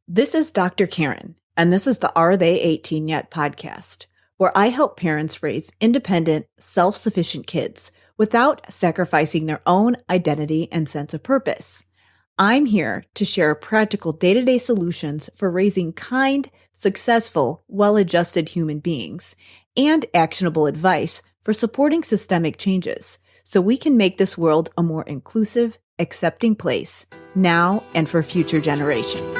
This is Dr. Karen, and this is the Are They 18 Yet podcast, where I help parents raise independent, self-sufficient kids without sacrificing their own identity and sense of purpose. I'm here to share practical day-to-day solutions for raising kind, successful, well-adjusted human beings and actionable advice for supporting systemic changes so we can make this world a more inclusive, accepting place now and for future generations.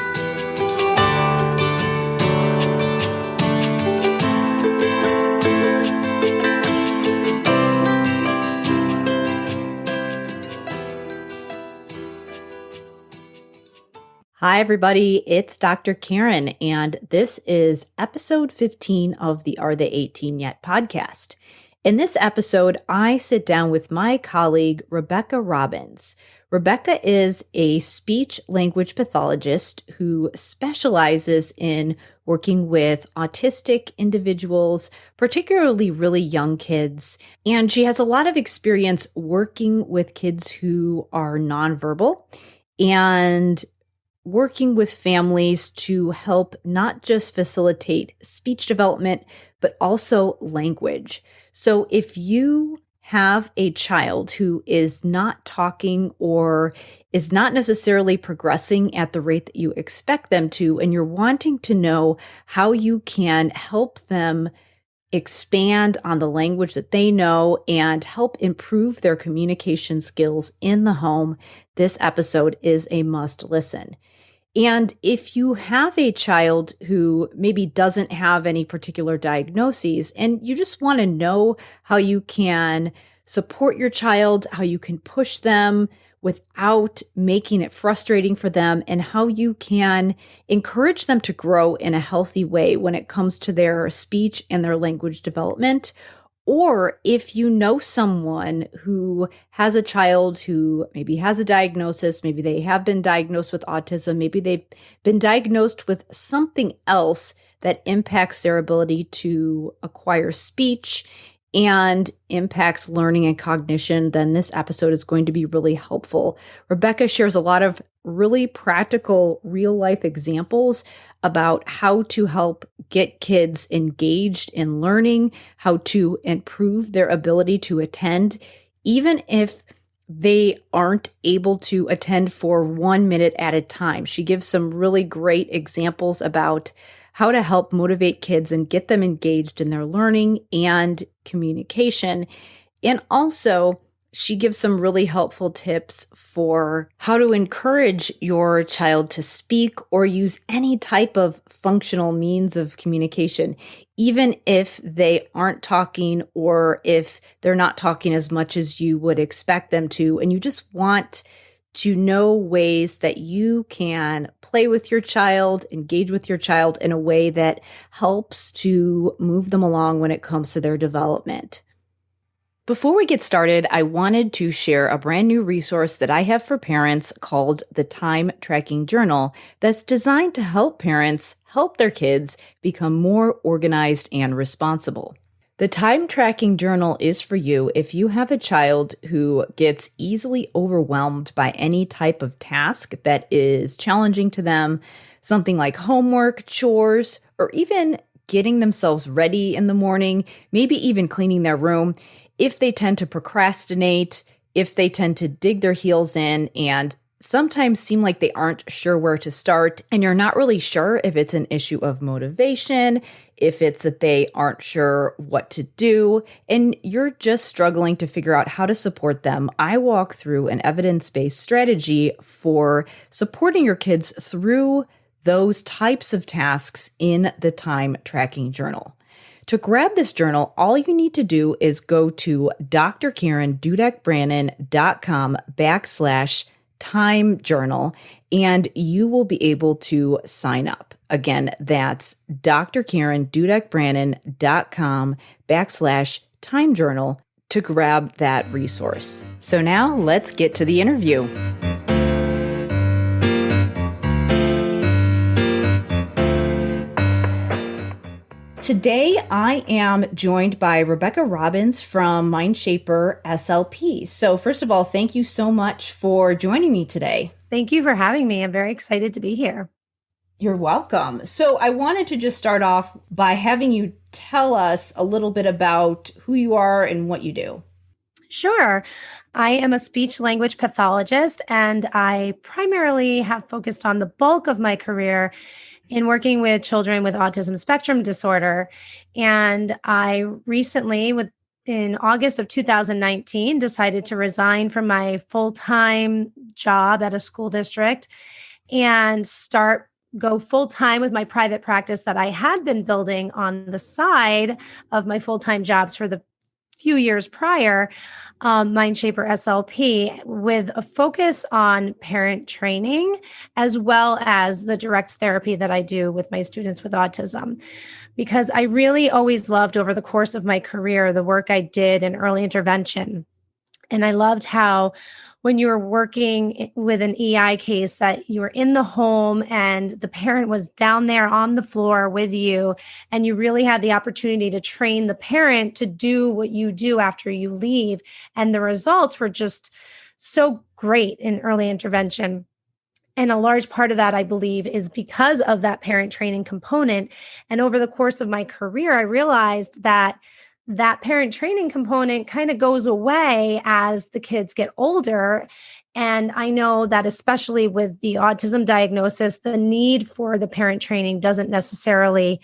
Hi, everybody. It's Dr. Karen, and this is episode 15 of the Are They 18 Yet podcast. In this episode, I sit down with my colleague, Rebecca Robbins. Rebecca is a speech-language pathologist who specializes in working with autistic individuals, particularly really young kids. And she has a lot of experience working with kids who are nonverbal and working with families to help not just facilitate speech development, but also language. So if you have a child who is not talking or is not necessarily progressing at the rate that you expect them to, and you're wanting to know how you can help them expand on the language that they know and help improve their communication skills in the home, this episode is a must listen. And if you have a child who maybe doesn't have any particular diagnoses and you just want to know how you can support your child, how you can push them without making it frustrating for them, and how you can encourage them to grow in a healthy way when it comes to their speech and their language development, or if you know someone who has a child who maybe has a diagnosis, maybe they have been diagnosed with autism, maybe they've been diagnosed with something else that impacts their ability to acquire speech and impacts learning and cognition, then this episode is going to be really helpful. Rebecca shares a lot of really practical real-life examples about how to help get kids engaged in learning, how to improve their ability to attend, even if they aren't able to attend for 1 minute at a time. She gives some really great examples about how to help motivate kids and get them engaged in their learning and communication. And also, she gives some really helpful tips for how to encourage your child to speak or use any type of functional means of communication, even if they aren't talking or if they're not talking as much as you would expect them to. And you just want to know ways that you can play with your child, engage with your child in a way that helps to move them along when it comes to their development. Before we get started, I wanted to share a brand new resource that I have for parents called the Time Tracking Journal that's designed to help parents help their kids become more organized and responsible. The Time Tracking Journal is for you if you have a child who gets easily overwhelmed by any type of task that is challenging to them, something like homework, chores, or even getting themselves ready in the morning, maybe even cleaning their room. If they tend to procrastinate, if they tend to dig their heels in and sometimes seem like they aren't sure where to start, and you're not really sure if it's an issue of motivation, if it's that they aren't sure what to do, and you're just struggling to figure out how to support them, I walk through an evidence-based strategy for supporting your kids through those types of tasks in the Time Tracking Journal. To grab this journal, all you need to do is go to drkarendudek-brannan.com/time journal, and you will be able to sign up. Again, that's drkarendudek-brannan.com/time journal to grab that resource. So now let's get to the interview. Today, I am joined by Rebecca Robbins from Mindshaper SLP. So first of all, thank you so much for joining me today. Thank you for having me. I'm very excited to be here. You're welcome. So I wanted to just start off by having you tell us a little bit about who you are and what you do. Sure. I am a speech language pathologist, and I primarily have focused on the bulk of my career in working with children with autism spectrum disorder. And I recently, in August of 2019, decided to resign from my full time job at a school district and go full time with my private practice that I had been building on the side of my full time jobs for the few years prior, Mindshaper SLP, with a focus on parent training as well as the direct therapy that I do with my students with autism. Because I really always loved over the course of my career the work I did in early intervention. And I loved how when you were working with an EI case that you were in the home and the parent was down there on the floor with you, and you really had the opportunity to train the parent to do what you do after you leave. And the results were just so great in early intervention. And a large part of that, I believe, is because of that parent training component. And over the course of my career, I realized that that parent training component kind of goes away as the kids get older. And I know that especially with the autism diagnosis, the need for the parent training doesn't necessarily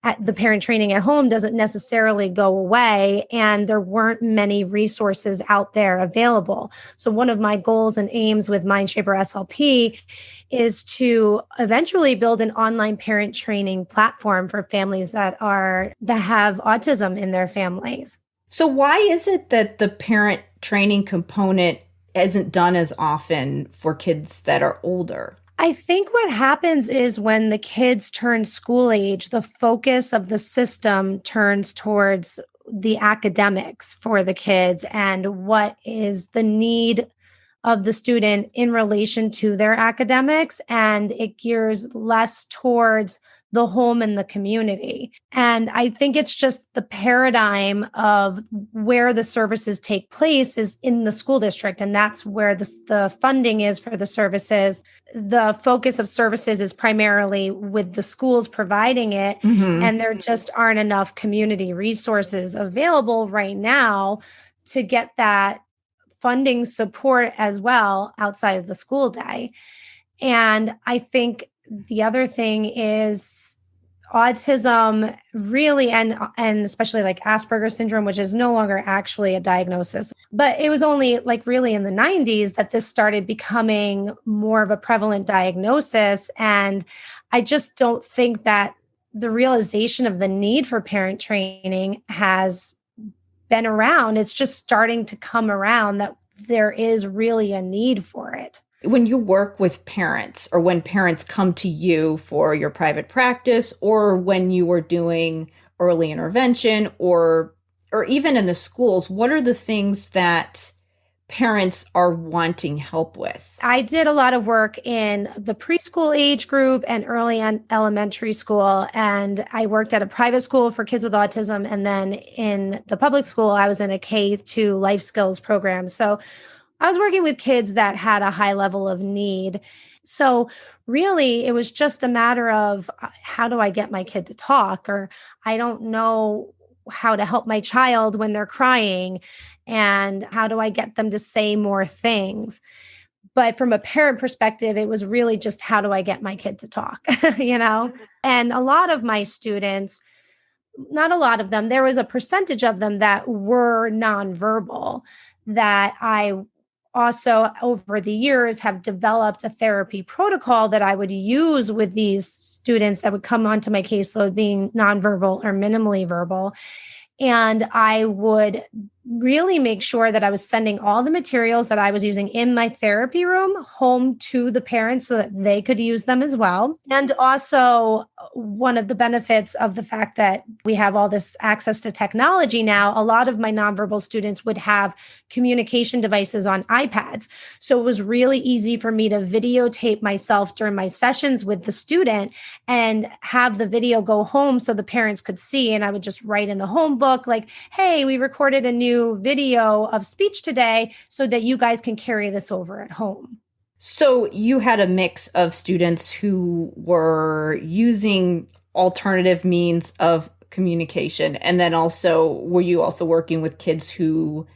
at the parent training at home doesn't necessarily go away, and there weren't many resources out there available. So one of my goals and aims with Mindshaper SLP is to eventually build an online parent training platform for families that have autism in their families. So why is it that the parent training component isn't done as often for kids that are older? I think what happens is when the kids turn school age, the focus of the system turns towards the academics for the kids and what is the need of the student in relation to their academics. And it gears less towards the home and the community. And I think it's just the paradigm of where the services take place is in the school district. And that's where the funding is for the services. The focus of services is primarily with the schools providing it. Mm-hmm. And there just aren't enough community resources available right now to get that funding support as well outside of the school day. And I think the other thing is autism really, and especially like Asperger's syndrome, which is no longer actually a diagnosis, but it was only like really in the 90s that this started becoming more of a prevalent diagnosis. And I just don't think that the realization of the need for parent training has been around. It's just starting to come around that there is really a need for it. When you work with parents or when parents come to you for your private practice or when you are doing early intervention or even in the schools, what are the things that parents are wanting help with? I did a lot of work in the preschool age group and early elementary school. And I worked at a private school for kids with autism. And then in the public school, I was in a K-2 life skills program. So I was working with kids that had a high level of need. So really, it was just a matter of how do I get my kid to talk? Or I don't know how to help my child when they're crying. And how do I get them to say more things? But from a parent perspective, it was really just how do I get my kid to talk, you know? And a lot of my students, not a lot of them, there was a percentage of them that were nonverbal that I also over the years have developed a therapy protocol that I would use with these students that would come onto my caseload being nonverbal or minimally verbal. And I would really make sure that I was sending all the materials that I was using in my therapy room home to the parents so that they could use them as well. And also, one of the benefits of the fact that we have all this access to technology now, a lot of my nonverbal students would have communication devices on iPads. So it was really easy for me to videotape myself during my sessions with the student and have the video go home so the parents could see. And I would just write in the home book, like, hey, we recorded a new video of speech today so that you guys can carry this over at home. So you had a mix of students who were using alternative means of communication, and then also were you also working with kids who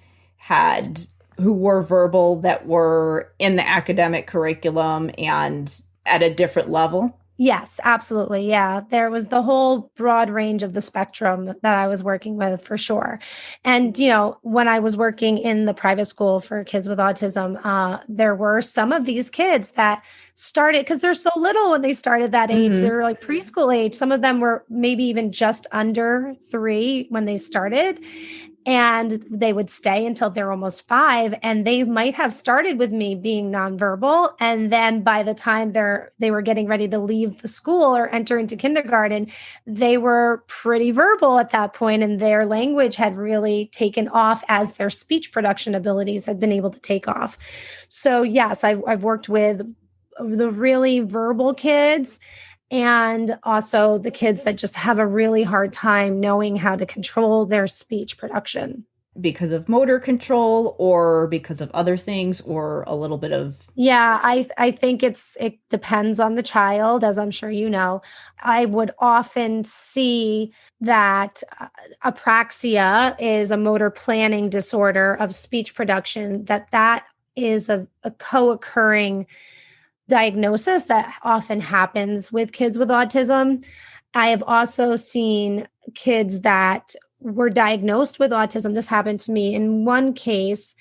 were verbal, that were in the academic curriculum and at a different level? Yes, absolutely. Yeah. There was the whole broad range of the spectrum that I was working with for sure. And, when I was working in the private school for kids with autism, there were some of these kids that started because they're so little when they started that age. They Mm-hmm. were like preschool age. Some of them were maybe even just under 3 when they started. And they would stay until they're almost 5. And they might have started with me being nonverbal. And then by the time they were getting ready to leave the school or enter into kindergarten, they were pretty verbal at that point, and their language had really taken off as their speech production abilities had been able to take off. So yes, I've worked with the really verbal kids, and also the kids that just have a really hard time knowing how to control their speech production. Because of motor control or because of other things or a little bit of. Yeah, I think it depends on the child, as I'm sure you know. I would often see that apraxia is a motor planning disorder of speech production, that is a co-occurring diagnosis that often happens with kids with autism. I have also seen kids that were diagnosed with autism. This happened to me in one case,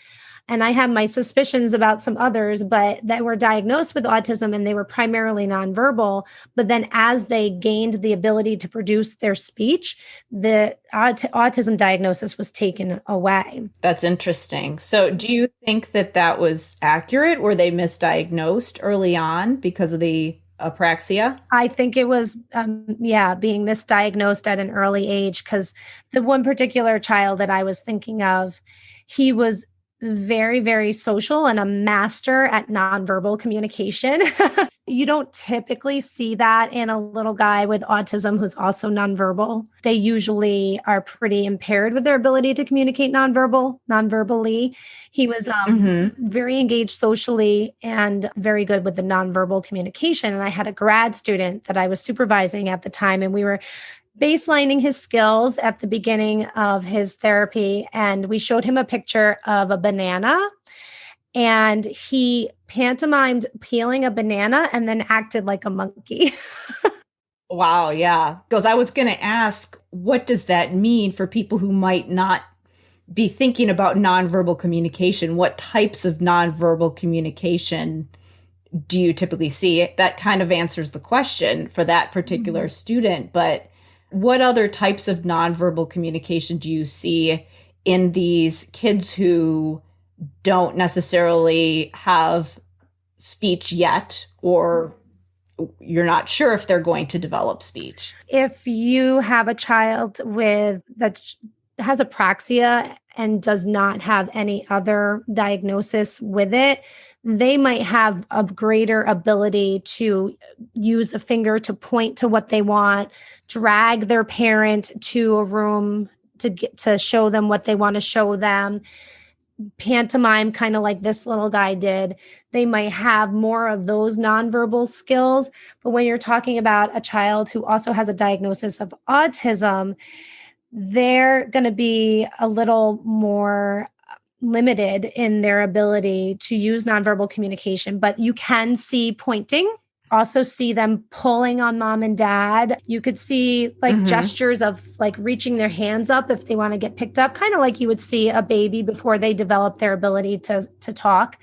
and I have my suspicions about some others, but that were diagnosed with autism and they were primarily nonverbal. But then as they gained the ability to produce their speech, the autism diagnosis was taken away. That's interesting. So do you think that was accurate? Were they misdiagnosed early on because of the apraxia? I think it was, being misdiagnosed at an early age, because the one particular child that I was thinking of, he was very, very social and a master at nonverbal communication. You don't typically see that in a little guy with autism who's also nonverbal. They usually are pretty impaired with their ability to communicate nonverbally. He was Mm-hmm. very engaged socially and very good with the nonverbal communication. And I had a grad student that I was supervising at the time, and we were baselining his skills at the beginning of his therapy. And we showed him a picture of a banana, and he pantomimed peeling a banana and then acted like a monkey. Wow, yeah. Because I was going to ask, what does that mean for people who might not be thinking about nonverbal communication? What types of nonverbal communication do you typically see? That kind of answers the question for that particular student. But what other types of nonverbal communication do you see in these kids who don't necessarily have speech yet, or you're not sure if they're going to develop speech? If you have a child that has apraxia and does not have any other diagnosis with it, they might have a greater ability to use a finger to point to what they want, drag their parent to a room to show them what they want to show them, pantomime, kind of like this little guy did. They might have more of those nonverbal skills. But when you're talking about a child who also has a diagnosis of autism, they're going to be a little more limited in their ability to use nonverbal communication. But you can see pointing, also see them pulling on mom and dad. You could see gestures of reaching their hands up if they want to get picked up, kind of like you would see a baby before they develop their ability to talk.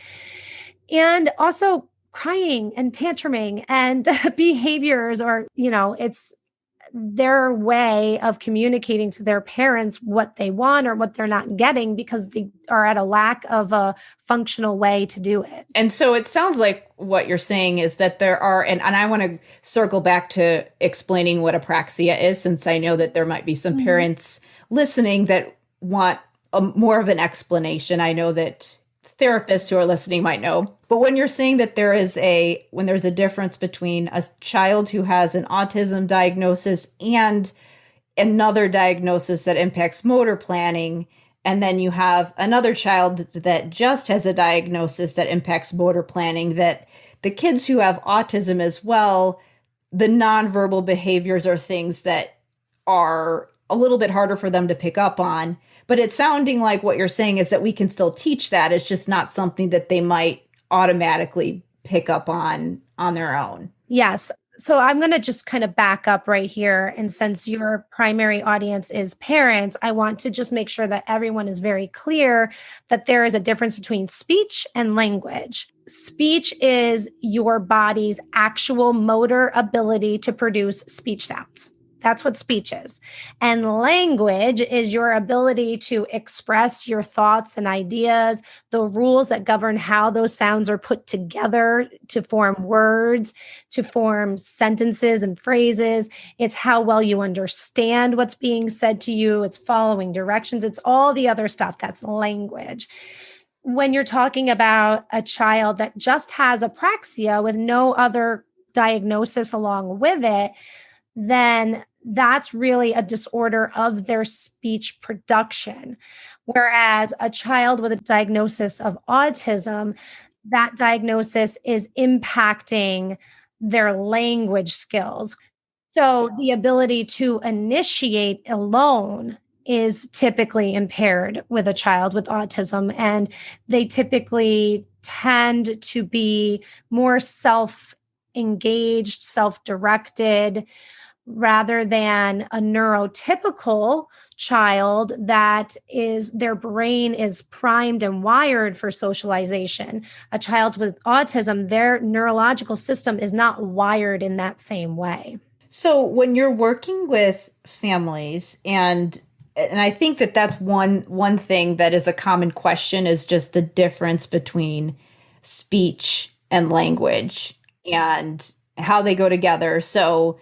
And also crying and tantruming and behaviors, or, it's their way of communicating to their parents what they want or what they're not getting because they are at a lack of a functional way to do it. And so it sounds like what you're saying is that there are, and I want to circle back to explaining what apraxia is, since I know that there might be some parents listening that want more of an explanation. I know that therapists who are listening might know. But when you're saying that there's a difference between a child who has an autism diagnosis and another diagnosis that impacts motor planning, And then you have another child that just has a diagnosis that impacts motor planning, that the kids who have autism as well, the nonverbal behaviors are things that are a little bit harder for them to pick up on. But it's sounding like what you're saying is that we can still teach that. It's just not something that they might automatically pick up on their own. Yes. So I'm going to just kind of back up right here. And since your primary audience is parents, I want to just make sure that everyone is very clear that there is a difference between speech and language. Speech is your body's actual motor ability to produce speech sounds. That's what speech is. And language is your ability to express your thoughts and ideas, the rules that govern how those sounds are put together to form words, to form sentences and phrases. It's how well you understand what's being said to you. It's following directions. It's all the other stuff. That's language. When you're talking about a child that just has apraxia with no other diagnosis along with it, then that's really a disorder of their speech production. Whereas a child with a diagnosis of autism, that diagnosis is impacting their language skills. So the ability to initiate alone is typically impaired with a child with autism, and they typically tend to be more self-engaged, self-directed, rather than a neurotypical child that is their brain is primed and wired for socialization. A child with autism, their neurological system is not wired in that same way. So when you're working with families, and I think that that's one thing that is a common question, is just the difference between speech and language and how they go together. So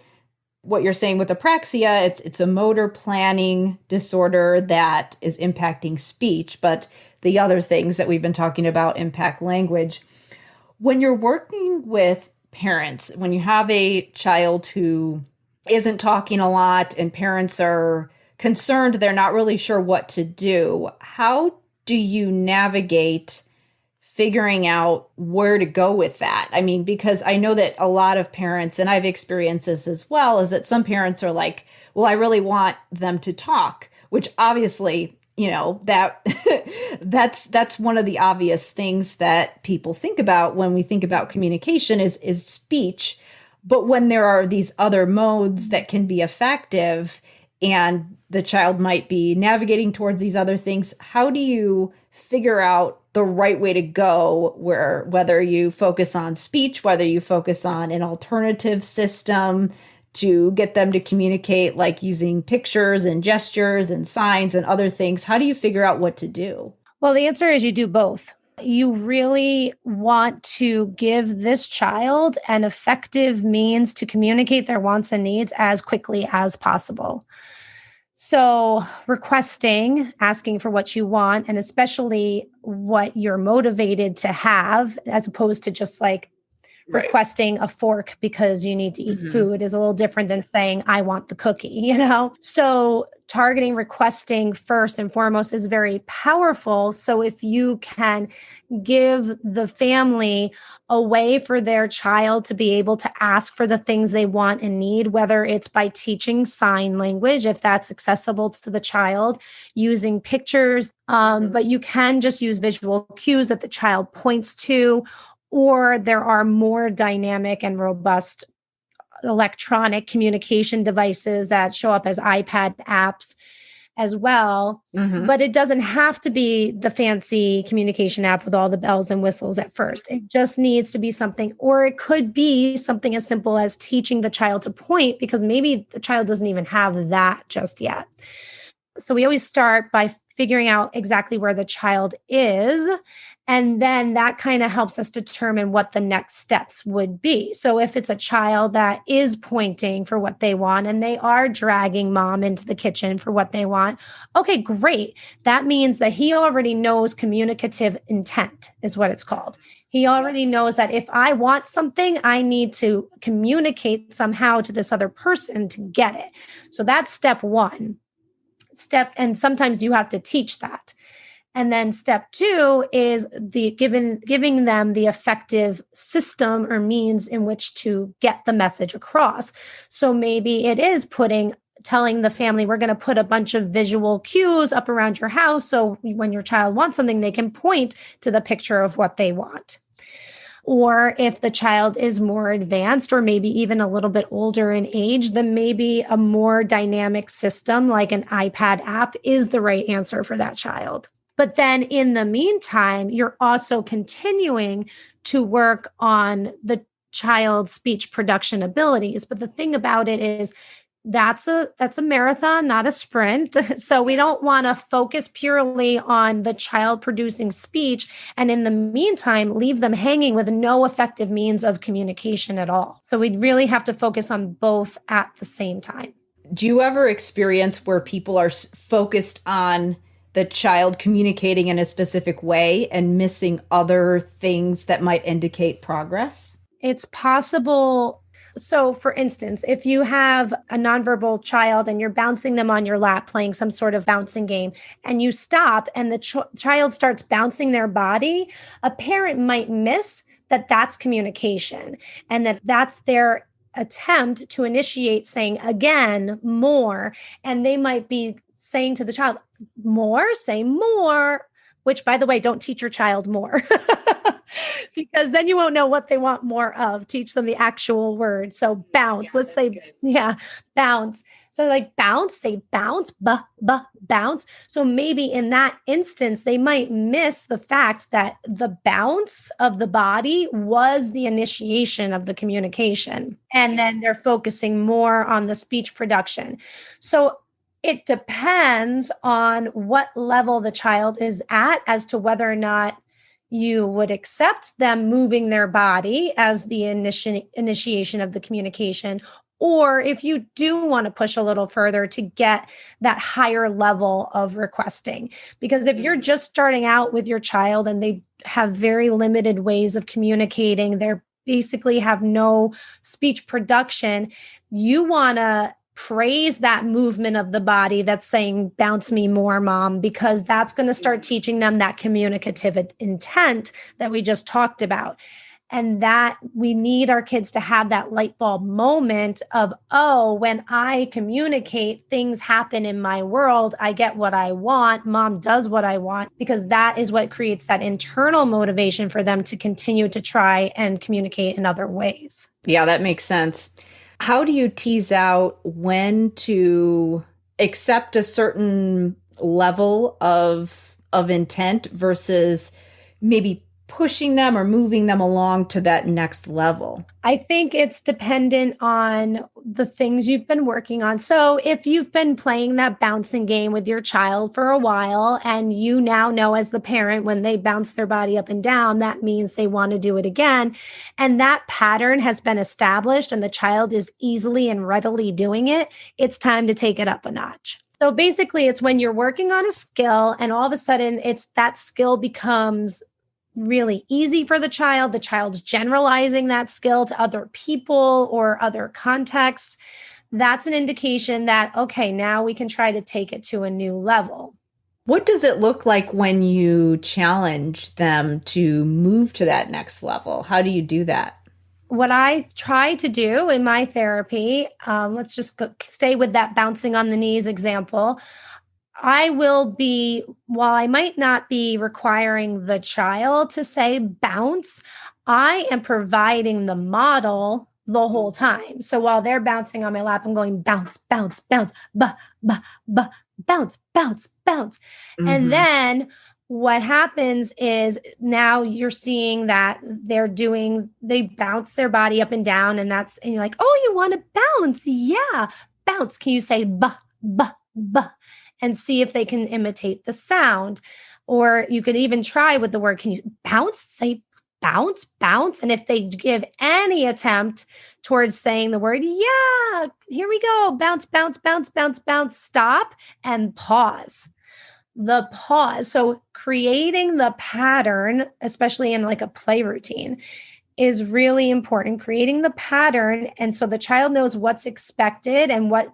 what you're saying with apraxia, it's a motor planning disorder that is impacting speech, but the other things that we've been talking about impact language. When you're working with parents, when you have a child who isn't talking a lot and parents are concerned, they're not really sure what to do, how do you navigate figuring out where to go with that? I mean, because I know that a lot of parents, and I've experienced this as well, is that some parents are like, well, I really want them to talk, which obviously, that that's one of the obvious things that people think about when we think about communication is speech. But when there are these other modes that can be effective and the child might be navigating towards these other things, how do you figure out the right way to go, whether you focus on speech, whether you focus on an alternative system to get them to communicate, like using pictures and gestures and signs and other things? How do you figure out what to do? Well, the answer is you do both. You really want to give this child an effective means to communicate their wants and needs as quickly as possible. So requesting, asking for what you want, and especially what you're motivated to have, as opposed to just like requesting a fork because you need to eat food, is a little different than saying, I want the cookie, So targeting, requesting first and foremost is very powerful. So if you can give the family a way for their child to be able to ask for the things they want and need, whether it's by teaching sign language, if that's accessible to the child, using pictures, but you can just use visual cues that the child points to, or there are more dynamic and robust electronic communication devices that show up as iPad apps as well. But it doesn't have to be the fancy communication app with all the bells and whistles at first. It just needs to be something, or it could be something as simple as teaching the child to point, because maybe the child doesn't even have that just yet. So we always start by figuring out exactly where the child is. And then that kind of helps us determine what the next steps would be. So if it's a child that is pointing for what they want and they are dragging mom into the kitchen for what they want, okay, great. That means that he already knows communicative intent is what it's called. He already knows that if I want something, I need to communicate somehow to this other person to get it. So that's step one. and sometimes you have to teach that. And then step 2 is the giving them the effective system or means in which to get the message across. So maybe it is telling the family, we're going to put a bunch of visual cues up around your house. So when your child wants something, they can point to the picture of what they want. Or if the child is more advanced or maybe even a little bit older in age, then maybe a more dynamic system like an iPad app is the right answer for that child. But then in the meantime, you're also continuing to work on the child's speech production abilities. But the thing about it is that's a marathon, not a sprint. So we don't want to focus purely on the child producing speech. And in the meantime, leave them hanging with no effective means of communication at all. So we really have to focus on both at the same time. Do you ever experience where people are focused on the child communicating in a specific way and missing other things that might indicate progress? It's possible. So for instance, if you have a nonverbal child and you're bouncing them on your lap, playing some sort of bouncing game, and you stop and the child starts bouncing their body, a parent might miss that that's communication and that that's their attempt to initiate saying again, more. And they might be saying to the child, more, say more, which by the way, don't teach your child more because then you won't know what they want more of. Teach them the actual word. So bounce, yeah, let's say, good. Yeah, bounce. So like bounce, say bounce, bounce. So maybe in that instance, they might miss the fact that the bounce of the body was the initiation of the communication. And then they're focusing more on the speech production. So it depends on what level the child is at as to whether or not you would accept them moving their body as the initiation of the communication, or if you do want to push a little further to get that higher level of requesting. Because if you're just starting out with your child and they have very limited ways of communicating, they're basically have no speech production, you want to praise that movement of the body that's saying, bounce me more, mom, because that's going to start teaching them that communicative intent that we just talked about. And that we need our kids to have that light bulb moment of, oh, when I communicate, things happen in my world. I get what I want. Mom does what I want, because that is what creates that internal motivation for them to continue to try and communicate in other ways. Yeah, that makes sense. How do you tease out when to accept a certain level of intent versus maybe pushing them or moving them along to that next level? I think it's dependent on the things you've been working on. So if you've been playing that bouncing game with your child for a while, and you now know as the parent, when they bounce their body up and down, that means they want to do it again. And that pattern has been established and the child is easily and readily doing it, it's time to take it up a notch. So basically, it's when you're working on a skill and all of a sudden it's that skill becomes really easy for the child's generalizing that skill to other people or other contexts. That's an indication that, okay, now we can try to take it to a new level. What does it look like when you challenge them to move to that next level? How do you do that? What I try to do in my therapy, let's just stay with that bouncing on the knees example. I will be, while I might not be requiring the child to say bounce, I am providing the model the whole time. So while they're bouncing on my lap, I'm going bounce, bounce, bounce, bounce, bounce, bounce. Mm-hmm. And then what happens is now you're seeing that they bounce their body up and down, and you're like, oh, you want to bounce? Yeah, bounce. Can you say ba, ba, ba? And see if they can imitate the sound. Or you could even try with the word, can you bounce? Say bounce, bounce. And if they give any attempt towards saying the word, yeah, here we go, bounce, bounce, bounce, bounce, bounce, stop and pause. The pause. So creating the pattern, especially in like a play routine, is really important. Creating the pattern. And so the child knows what's expected and what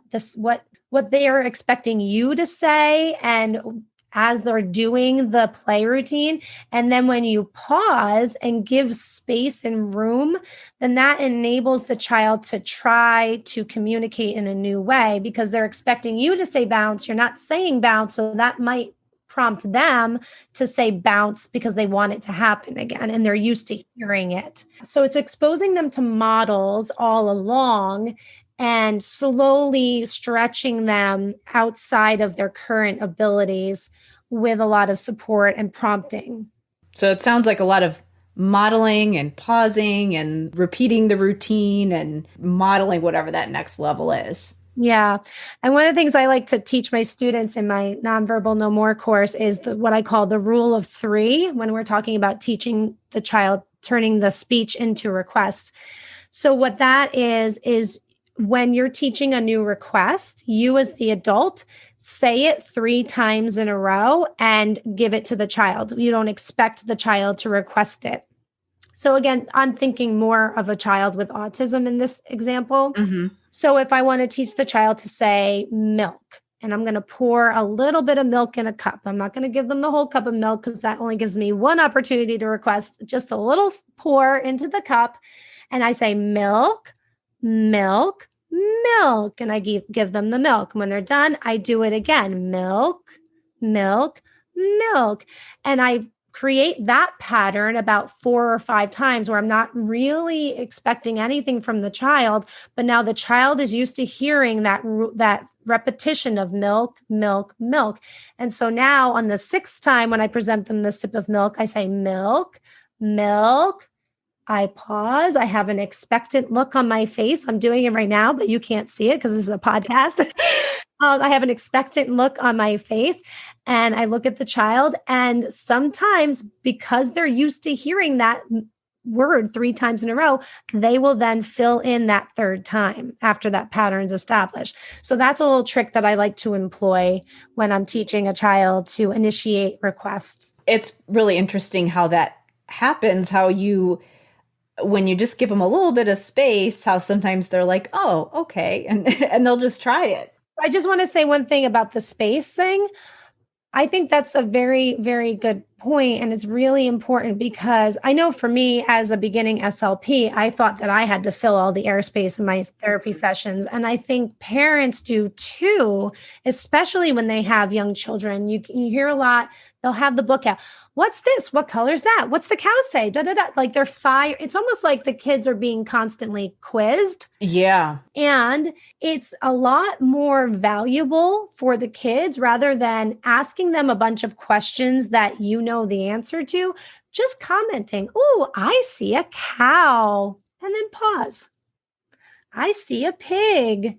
what they are expecting you to say and as they're doing the play routine. And then when you pause and give space and room, then that enables the child to try to communicate in a new way because they're expecting you to say bounce. You're not saying bounce. So that might prompt them to say bounce because they want it to happen again and they're used to hearing it. So it's exposing them to models all along and slowly stretching them outside of their current abilities with a lot of support and prompting. So it sounds like a lot of modeling and pausing and repeating the routine and modeling whatever that next level is. Yeah. And one of the things I like to teach my students in my Nonverbal No More course is what I call the rule of 3 when we're talking about teaching the child, turning the speech into requests. So what that is when you're teaching a new request, you as the adult say it 3 times in a row and give it to the child. You don't expect the child to request it. So again, I'm thinking more of a child with autism in this example. Mm-hmm. So if I want to teach the child to say milk, and I'm going to pour a little bit of milk in a cup. I'm not going to give them the whole cup of milk because that only gives me one opportunity to request just a little pour into the cup. And I say milk, milk, milk. And I give them the milk. And when they're done, I do it again. Milk, milk, milk. And I create that pattern about 4 or 5 times where I'm not really expecting anything from the child, but now the child is used to hearing that repetition of milk, milk, milk. And so now on the 6th time when I present them the sip of milk, I say milk, milk. I pause. I have an expectant look on my face. I'm doing it right now, but you can't see it because this is a podcast. I have an expectant look on my face and I look at the child. And sometimes because they're used to hearing that word 3 times in a row, they will then fill in that 3rd time after that pattern is established. So that's a little trick that I like to employ when I'm teaching a child to initiate requests. It's really interesting how that happens, when you just give them a little bit of space, how sometimes they're like, oh, okay. And they'll just try it. I just want to say one thing about the space thing. I think that's a very, very good point. And it's really important because I know for me as a beginning SLP, I thought that I had to fill all the airspace in my therapy sessions. And I think parents do too, especially when they have young children. You hear a lot, they'll have the book out. What's this? What color is that? What's the cow say? Da, da, da. Like they're fire. It's almost like the kids are being constantly quizzed. Yeah. And it's a lot more valuable for the kids rather than asking them a bunch of questions that you know the answer to, just commenting, oh, I see a cow. And then pause. I see a pig.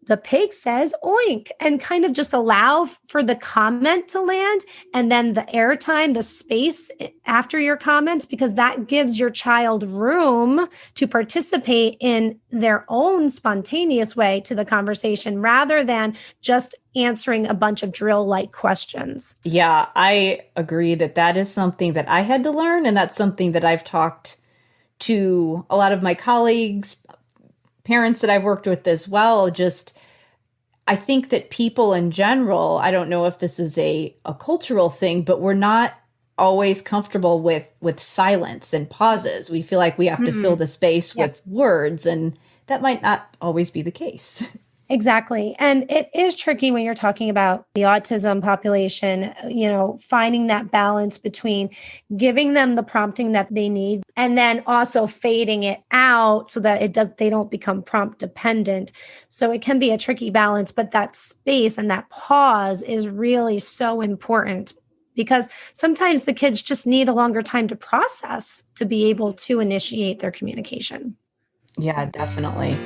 The pig says oink, and kind of just allow for the comment to land and then the airtime, the space after your comments, because that gives your child room to participate in their own spontaneous way to the conversation rather than just answering a bunch of drill-like questions. Yeah, I agree that is something that I had to learn. And that's something that I've talked to a lot of my colleagues, parents that I've worked with as well. I think that people in general, I don't know if this is a cultural thing, but we're not always comfortable with silence and pauses. We feel like we have to fill the space with words, and that might not always be the case. Exactly. And it is tricky when you're talking about the autism population, finding that balance between giving them the prompting that they need and then also fading it out so that they don't become prompt dependent. So it can be a tricky balance, but that space and that pause is really so important because sometimes the kids just need a longer time to process to be able to initiate their communication. Yeah, definitely.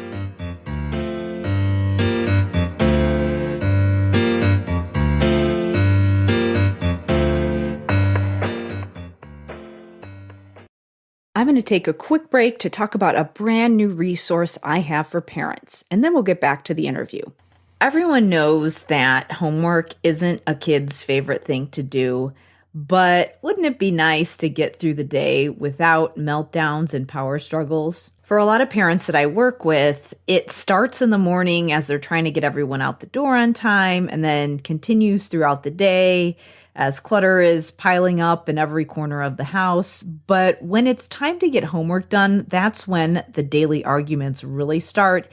I'm going to take a quick break to talk about a brand new resource I have for parents, and then we'll get back to the interview. Everyone knows that homework isn't a kid's favorite thing to do, But wouldn't it be nice to get through the day without meltdowns and power struggles? For a lot of parents that I work with, it starts in the morning as they're trying to get everyone out the door on time and then continues throughout the day as clutter is piling up in every corner of the house. But when it's time to get homework done, that's when the daily arguments really start.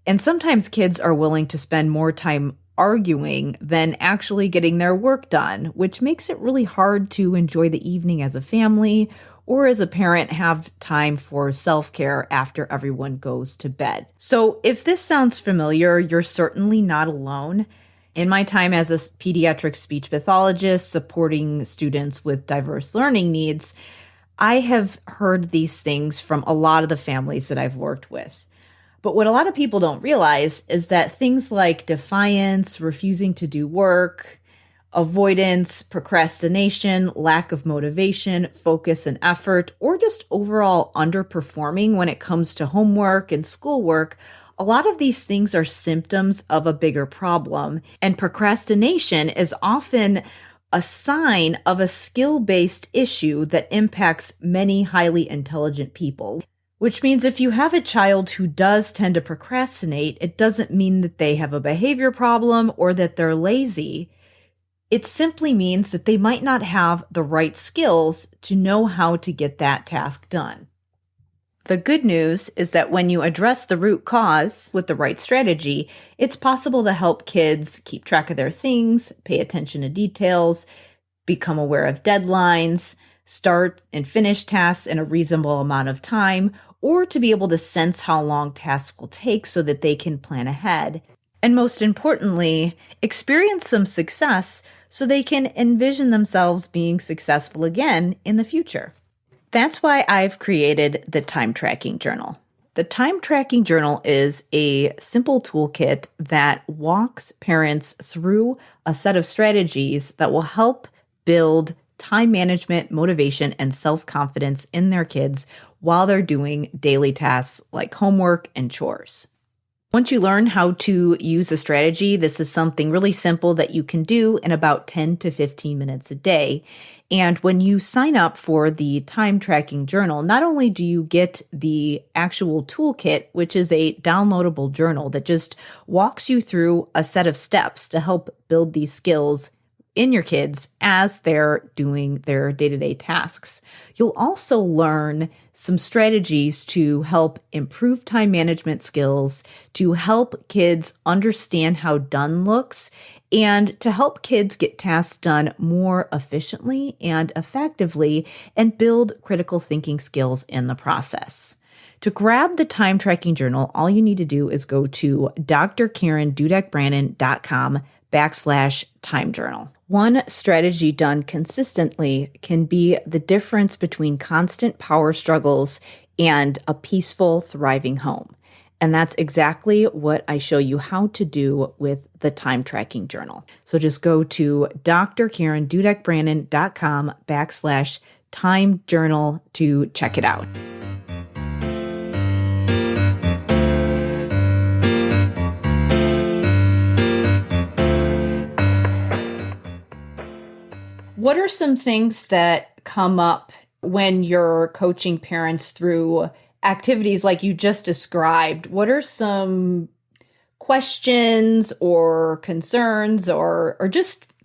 And sometimes kids are willing to spend more time arguing than actually getting their work done, which makes it really hard to enjoy the evening as a family or as a parent have time for self-care after everyone goes to bed. So if this sounds familiar, you're certainly not alone. In my time as a pediatric speech pathologist supporting students with diverse learning needs, I have heard these things from a lot of the families that I've worked with. But what a lot of people don't realize is that things like defiance, refusing to do work, avoidance, procrastination, lack of motivation, focus and effort, or just overall underperforming when it comes to homework and schoolwork, a lot of these things are symptoms of a bigger problem. And procrastination is often a sign of a skill-based issue that impacts many highly intelligent people. Which means if you have a child who does tend to procrastinate, it doesn't mean that they have a behavior problem or that they're lazy. It simply means that they might not have the right skills to know how to get that task done. The good news is that when you address the root cause with the right strategy, it's possible to help kids keep track of their things, pay attention to details, become aware of deadlines, start and finish tasks in a reasonable amount of time, or to be able to sense how long tasks will take so that they can plan ahead. And most importantly, experience some success so they can envision themselves being successful again in the future. That's why I've created the Time Tracking Journal. The Time Tracking Journal is a simple toolkit that walks parents through a set of strategies that will help build time management, motivation, and self-confidence in their kids while they're doing daily tasks like homework and chores. Once you learn how to use a strategy, this is something really simple that you can do in about 10 to 15 minutes a day. And when you sign up for the Time Tracking Journal, not only do you get the actual toolkit, which is a downloadable journal that just walks you through a set of steps to help build these skills in your kids as they're doing their day-to-day tasks. You'll also learn some strategies to help improve time management skills, to help kids understand how done looks, and to help kids get tasks done more efficiently and effectively and build critical thinking skills in the process. To grab the Time Tracking Journal, all you need to do is go to drkarendudek-brannan.com/time journal. One strategy done consistently can be the difference between constant power struggles and a peaceful, thriving home. And that's exactly what I show you how to do with the Time Tracking Journal. So just go to drkarendudek-brannan.com/time journal to check it out. What are some things that come up when you're coaching parents through activities like you just described? What are some questions or concerns or just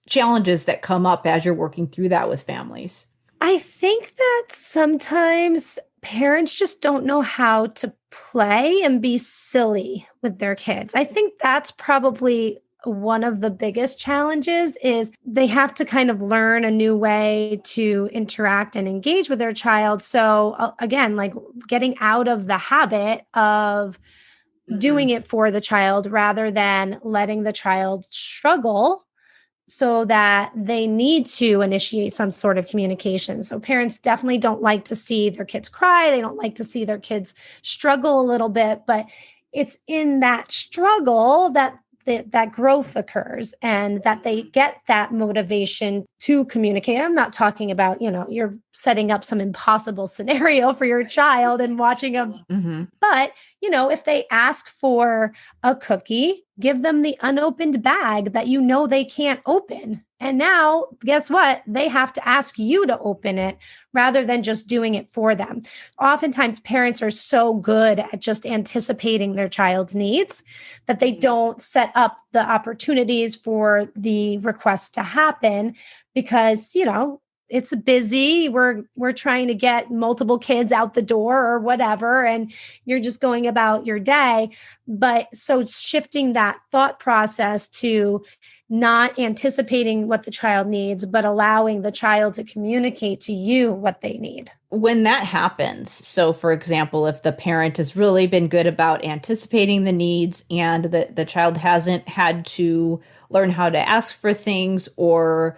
challenges that come up as you're working through that with families? I think that sometimes parents just don't know how to play and be silly with their kids. I think that's probably one of the biggest challenges is they have to kind of learn a new way to interact and engage with their child. So again, like getting out of the habit of doing it for the child rather than letting the child struggle so that they need to initiate some sort of communication. So parents definitely don't like to see their kids cry. They don't like to see their kids struggle a little bit, but it's in that struggle that growth occurs and that they get that motivation to communicate. I'm not talking about, you're setting up some impossible scenario for your child and watching them. But, if they ask for a cookie, give them the unopened bag that they can't open. And now, guess what? They have to ask you to open it rather than just doing it for them. Oftentimes, parents are so good at just anticipating their child's needs that they don't set up the opportunities for the request to happen because, it's busy. We're trying to get multiple kids out the door or whatever, and you're just going about your day. But so shifting that thought process to not anticipating what the child needs, but allowing the child to communicate to you what they need. When that happens, so for example, if the parent has really been good about anticipating the needs and the child hasn't had to learn how to ask for things or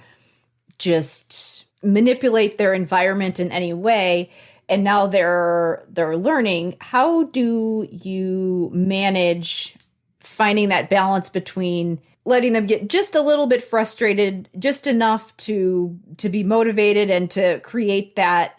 just manipulate their environment in any way, and now they're learning, how do you manage finding that balance between letting them get just a little bit frustrated, just enough to be motivated and to create that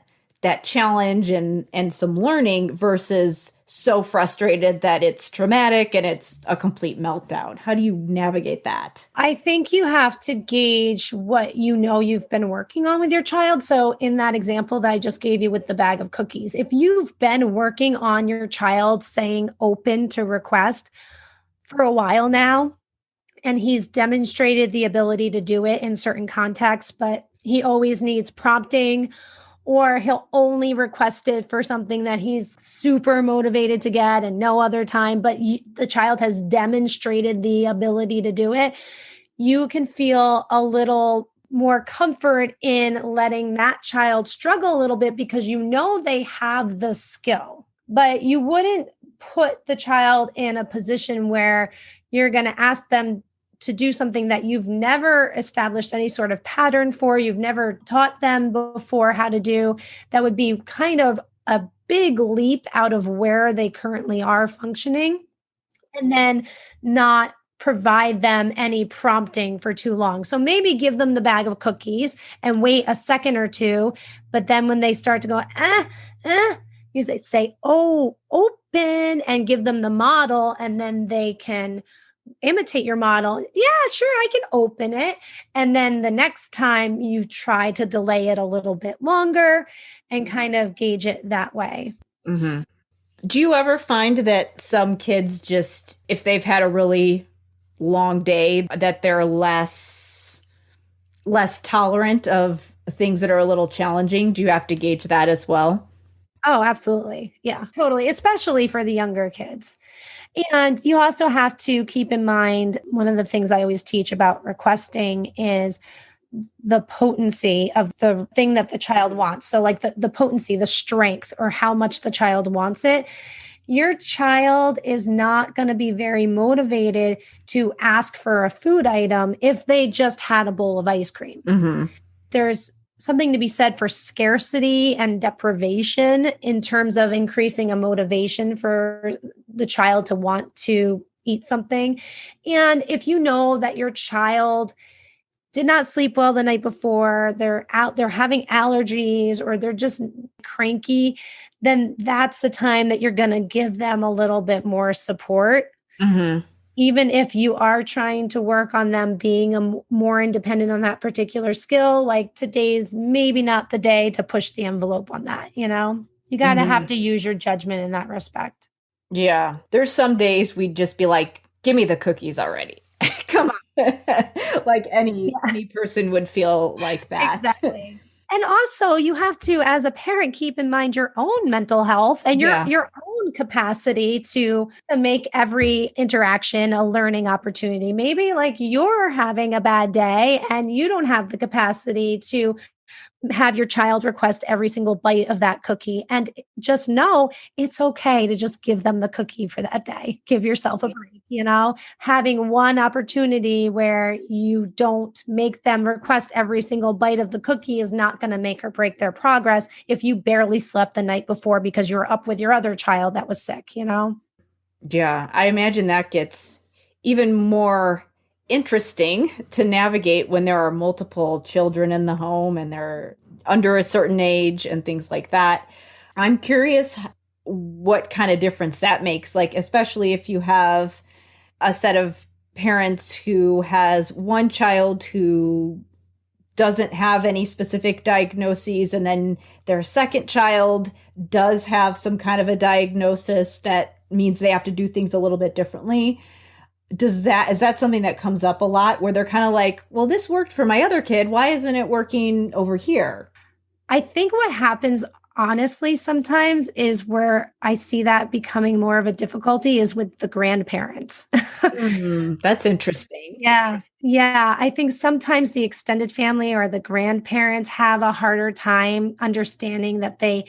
challenge and some learning, versus so frustrated that it's traumatic and it's a complete meltdown? How do you navigate that? I think you have to gauge what you've been working on with your child. So in that example that I just gave you with the bag of cookies, if you've been working on your child saying open to request for a while now, and he's demonstrated the ability to do it in certain contexts, but he always needs prompting, or he'll only request it for something that he's super motivated to get and no other time, but the child has demonstrated the ability to do it, you can feel a little more comfort in letting that child struggle a little bit because they have the skill. But you wouldn't put the child in a position where you're going to ask them to do something that you've never established any sort of pattern for, you've never taught them before how to do. That would be kind of a big leap out of where they currently are functioning, and then not provide them any prompting for too long. So maybe give them the bag of cookies and wait a second or two, but then when they start to go, you say, oh, open, and give them the model, and then they can imitate your model. Yeah, sure, I can open it. And then the next time you try to delay it a little bit longer and kind of gauge it that way. Mm-hmm. Do you ever find that some kids just, if they've had a really long day, that they're less tolerant of things that are a little challenging? Do you have to gauge that as well? Oh, absolutely. Yeah, totally. Especially for the younger kids. And you also have to keep in mind, one of the things I always teach about requesting is the potency of the thing that the child wants. So like the potency, the strength, or how much the child wants it. Your child is not going to be very motivated to ask for a food item if they just had a bowl of ice cream. Mm-hmm. There's something to be said for scarcity and deprivation in terms of increasing a motivation for the child to want to eat something. And if you know that your child did not sleep well the night before, they're having allergies, or they're just cranky, then that's the time that you're going to give them a little bit more support. Mm-hmm. Even if you are trying to work on them being more independent on that particular skill, like today's maybe not the day to push the envelope on that, you got to have to use your judgment in that respect. Yeah. There's some days we'd just be like, give me the cookies already. Come on. Like any person would feel like that. Exactly. And also you have to, as a parent, keep in mind your own mental health and your own capacity to make every interaction a learning opportunity. Maybe like you're having a bad day and you don't have the capacity to have your child request every single bite of that cookie. And just know it's okay to just give them the cookie for that day. Give yourself a break, having one opportunity where you don't make them request every single bite of the cookie is not going to make or break their progress if you barely slept the night before because you were up with your other child that was sick, Yeah, I imagine that gets even more interesting to navigate when there are multiple children in the home and they're under a certain age and things like that. I'm curious what kind of difference that makes. Like, especially if you have a set of parents who has one child who doesn't have any specific diagnoses, and then their second child does have some kind of a diagnosis that means they have to do things a little bit differently. Is that something that comes up a lot where they're kind of like, well, this worked for my other kid, why isn't it working over here? I think what happens honestly sometimes is where I see that becoming more of a difficulty is with the grandparents. That's interesting. Yeah. Yeah. I think sometimes the extended family or the grandparents have a harder time understanding that the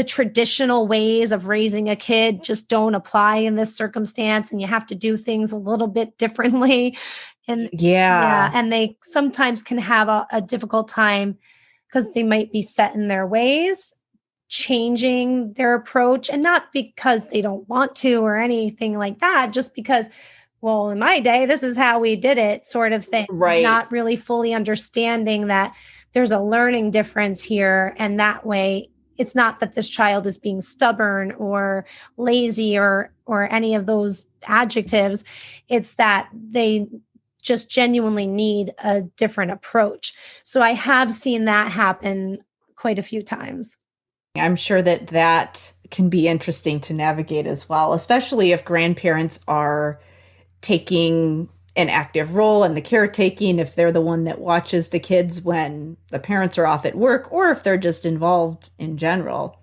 traditional ways of raising a kid just don't apply in this circumstance, and you have to do things a little bit differently. And yeah, Yeah. and they sometimes can have a difficult time because they might be set in their ways, changing their approach, and not because they don't want to or anything like that, just because, well, in my day, this is how we did it, sort of thing. Right. Not really fully understanding that there's a learning difference here. And that way, it's not that this child is being stubborn or lazy or any of those adjectives. It's that they just genuinely need a different approach. So I have seen that happen quite a few times. I'm sure that can be interesting to navigate as well, especially if grandparents are taking an active role in the caretaking, if they're the one that watches the kids when the parents are off at work, or if they're just involved in general.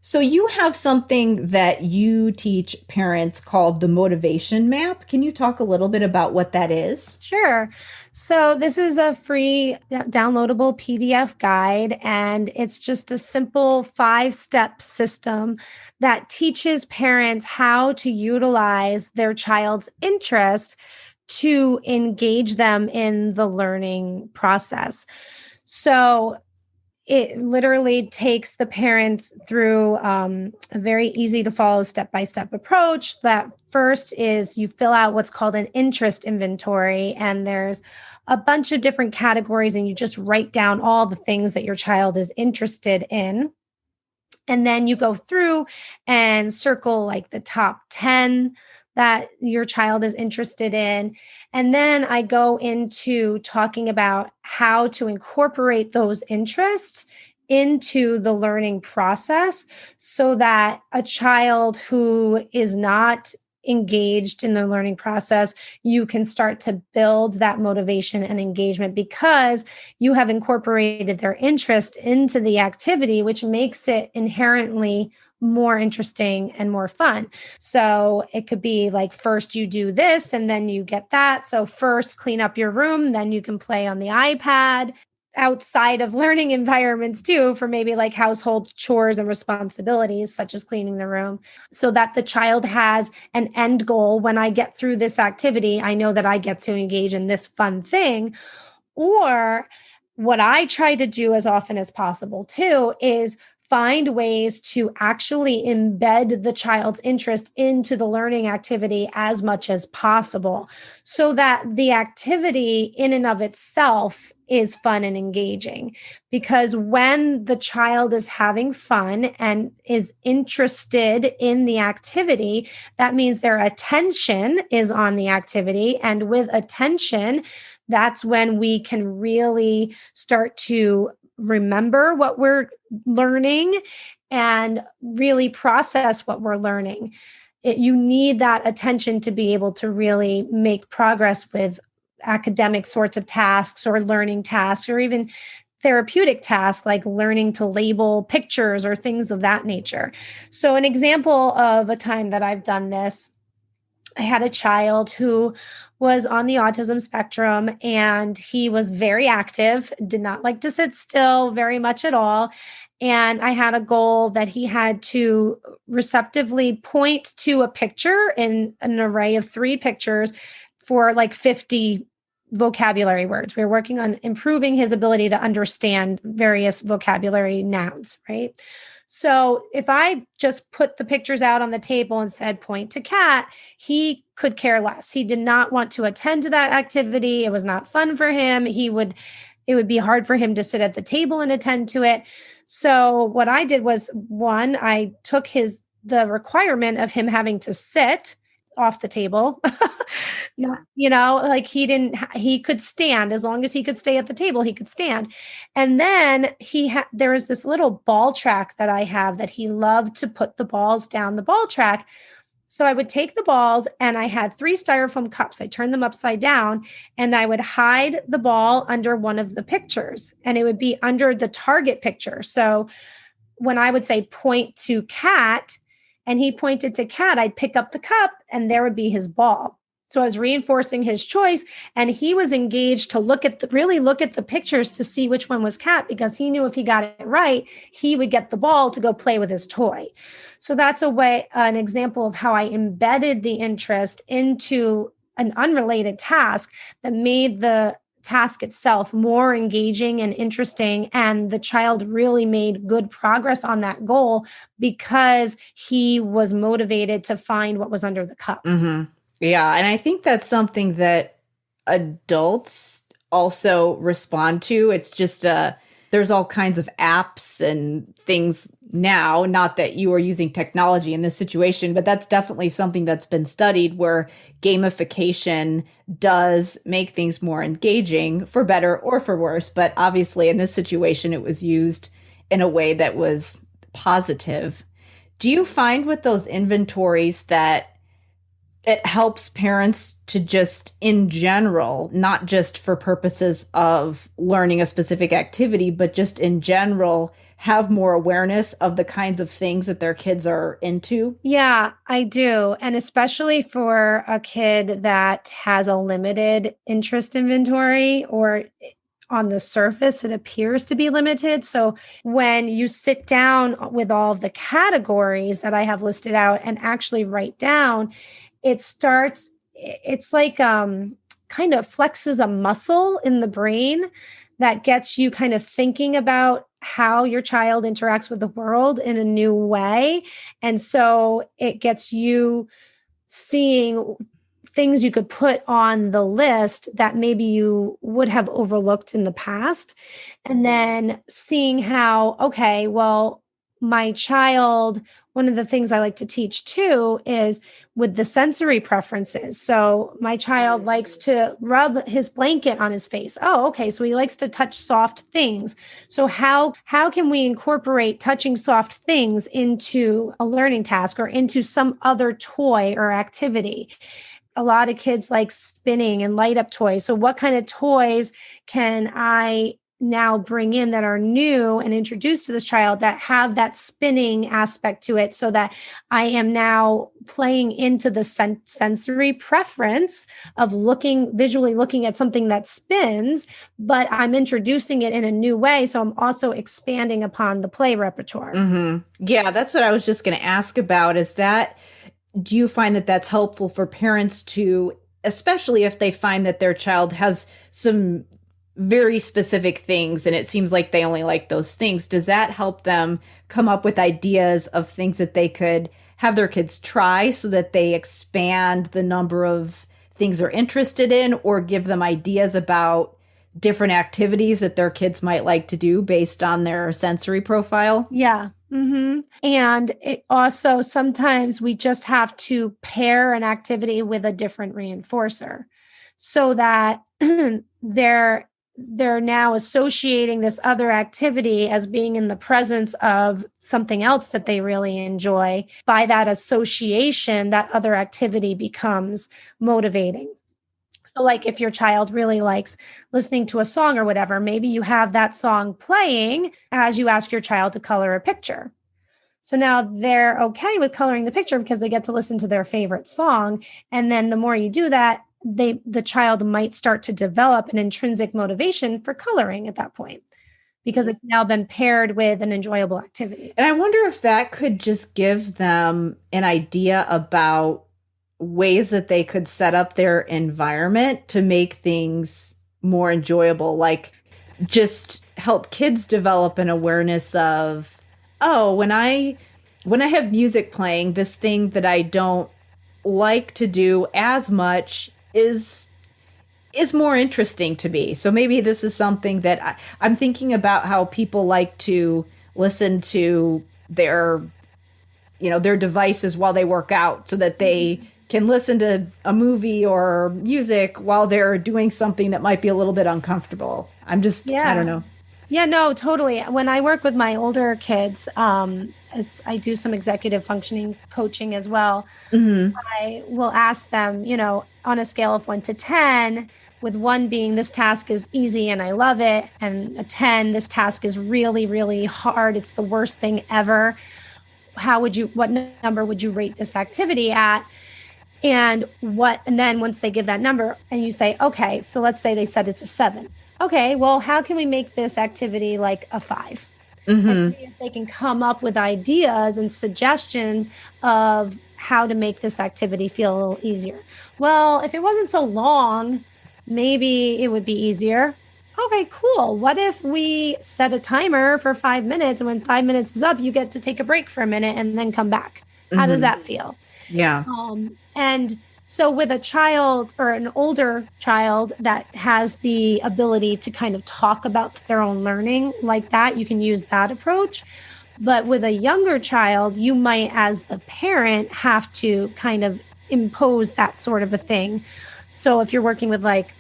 So you have something that you teach parents called the motivation map. Can you talk a little bit about what that is? Sure. So this is a free downloadable PDF guide, and it's just a simple 5-step system that teaches parents how to utilize their child's interest to engage them in the learning process. So it literally takes the parents through a very easy to follow step-by-step approach. That first is you fill out what's called an interest inventory, and there's a bunch of different categories, and you just write down all the things that your child is interested in. And then you go through and circle like the top 10 that your child is interested in. And then I go into talking about how to incorporate those interests into the learning process so that a child who is not engaged in the learning process, you can start to build that motivation and engagement because you have incorporated their interest into the activity, which makes it inherently more interesting and more fun. So it could be like, first you do this and then you get that. So first clean up your room, then you can play on the iPad. Outside of learning environments too, for maybe like household chores and responsibilities, such as cleaning the room, so that the child has an end goal. When I get through this activity, I know that I get to engage in this fun thing. Or what I try to do as often as possible too is find ways to actually embed the child's interest into the learning activity as much as possible so that the activity in and of itself is fun and engaging. Because when the child is having fun and is interested in the activity, that means their attention is on the activity. And with attention, that's when we can really start to remember what we're learning and really process what we're learning. You need that attention to be able to really make progress with academic sorts of tasks or learning tasks or even therapeutic tasks like learning to label pictures or things of that nature. So an example of a time that I've done this, I had a child who was on the autism spectrum, and he was very active, did not like to sit still very much at all. And I had a goal that he had to receptively point to a picture in an array of 3 pictures for like 50 vocabulary words. We were working on improving his ability to understand various vocabulary nouns, right? So if I just put the pictures out on the table and said, point to cat, he could care less. He did not want to attend to that activity. It was not fun for him. It would be hard for him to sit at the table and attend to it. So what I did was, one, I took his the requirement of him having to sit off the table. Not, like he could stand. As long as he could stay at the table, he could stand. And then there was this little ball track that I have that he loved to put the balls down the ball track. So I would take the balls, and I had 3 styrofoam cups. I turned them upside down, and I would hide the ball under one of the pictures, and it would be under the target picture. So when I would say point to cat and he pointed to cat, I'd pick up the cup and there would be his ball. So I was reinforcing his choice, and he was engaged to really look at the pictures to see which one was cat, because he knew if he got it right, he would get the ball to go play with his toy. So that's an example of how I embedded the interest into an unrelated task that made the task itself more engaging and interesting. And the child really made good progress on that goal because he was motivated to find what was under the cup. Mm-hmm. Yeah. And I think that's something that adults also respond to. It's just, there's all kinds of apps and things now, not that you are using technology in this situation, but that's definitely something that's been studied, where gamification does make things more engaging, for better or for worse. But obviously in this situation, it was used in a way that was positive. Do you find with those inventories that it helps parents to just, in general, not just for purposes of learning a specific activity, but just in general, have more awareness of the kinds of things that their kids are into? Yeah, I do. And especially for a kid that has a limited interest inventory, or on the surface, it appears to be limited. So when you sit down with all of the categories that I have listed out and actually write down, it's like kind of flexes a muscle in the brain that gets you kind of thinking about how your child interacts with the world in a new way. And so it gets you seeing things you could put on the list that maybe you would have overlooked in the past. And then seeing how, okay, well, my child, one of the things I like to teach too is with the sensory preferences. So my child likes to rub his blanket on his face. Oh, okay. So he likes to touch soft things. So how can we incorporate touching soft things into a learning task or into some other toy or activity? A lot of kids like spinning and light up toys. So what kind of toys can I now bring in that are new and introduced to this child that have that spinning aspect to it, so that I am now playing into the sensory preference of visually looking at something that spins, but I'm introducing it in a new way. So I'm also expanding upon the play repertoire. Mm-hmm. Yeah, that's what I was just going to ask about. Do you find that that's helpful for parents to, especially if they find that their child has some very specific things and it seems like they only like those things? Does that help them come up with ideas of things that they could have their kids try so that they expand the number of things they're interested in, or give them ideas about different activities that their kids might like to do based on their sensory profile? Yeah. Mm-hmm. And it also, sometimes we just have to pair an activity with a different reinforcer, so that they're now associating this other activity as being in the presence of something else that they really enjoy. By that association, that other activity becomes motivating. So like if your child really likes listening to a song or whatever, maybe you have that song playing as you ask your child to color a picture. So now they're okay with coloring the picture because they get to listen to their favorite song. And then the more you do that, the child might start to develop an intrinsic motivation for coloring at that point, because it's now been paired with an enjoyable activity. And I wonder if that could just give them an idea about ways that they could set up their environment to make things more enjoyable, like just help kids develop an awareness of, oh, when I have music playing, this thing that I don't like to do as much is more interesting to me. So maybe this is something that I'm thinking about, how people like to listen to their their devices while they work out so that they can listen to a movie or music while they're doing something that might be a little bit uncomfortable. I don't Yeah. know. Yeah, no, totally. When I work with my older kids, as I do some executive functioning coaching as well, Hmm. I will ask them, on a scale of 1 to 10, with 1 being this task is easy and I love it, and a 10, this task is really, really hard. It's the worst thing ever. What number would you rate this activity at? And then once they give that number and you say, okay, so let's say they said it's a 7. Okay, well, how can we make this activity like a 5? And Hmm. see if they can come up with ideas and suggestions of how to make this activity feel a little easier. Well, if it wasn't so long, maybe it would be easier. Okay, cool. What if we set a timer for 5 minutes, and when 5 minutes is up, you get to take a break for a minute and then come back? How does Hmm. that feel? Yeah. And so with a child or an older child that has the ability to kind of talk about their own learning like that, you can use that approach. But with a younger child, you might, as the parent, have to kind of impose that sort of a thing. So if you're working with like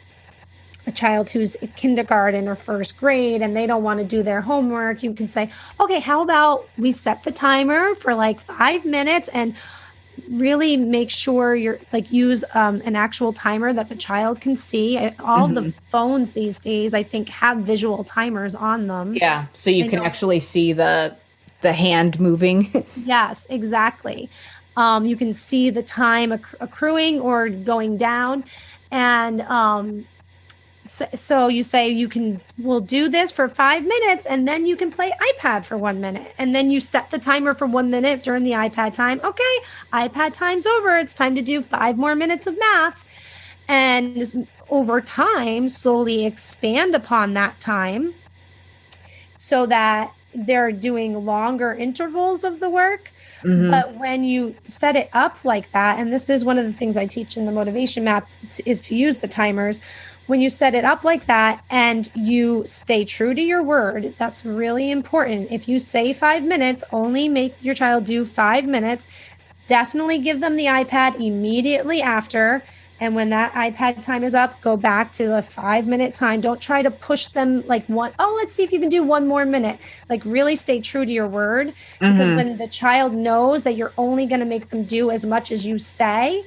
a child who's in kindergarten or first grade and they don't want to do their homework, you can say, okay, how about we set the timer for like 5 minutes and really make sure you're like use an actual timer that the child can see. All the Hmm. phones these days, I think, have visual timers on them. Yeah. So you I can know. actually see the hand moving. Yes, exactly. You can see the time accruing or going down. And so you say we'll do this for 5 minutes and then you can play iPad for 1 minute. And then you set the timer for 1 minute during the iPad time. Okay, iPad time's over. It's time to do 5 more minutes of math. And over time, slowly expand upon that time so that they're doing longer intervals of the work. Hmm. But when you set it up like that, and this is one of the things I teach in the motivation map, is to use the timers. When you set it up like that and you stay true to your word, that's really important. If you say 5 minutes, only make your child do 5 minutes. Definitely give them the iPad immediately after. And when that iPad time is up, go back to the 5 minute time. Don't try to push them like let's see if you can do 1 more minute. Like really stay true to your word, because Hmm. when the child knows that you're only going to make them do as much as you say,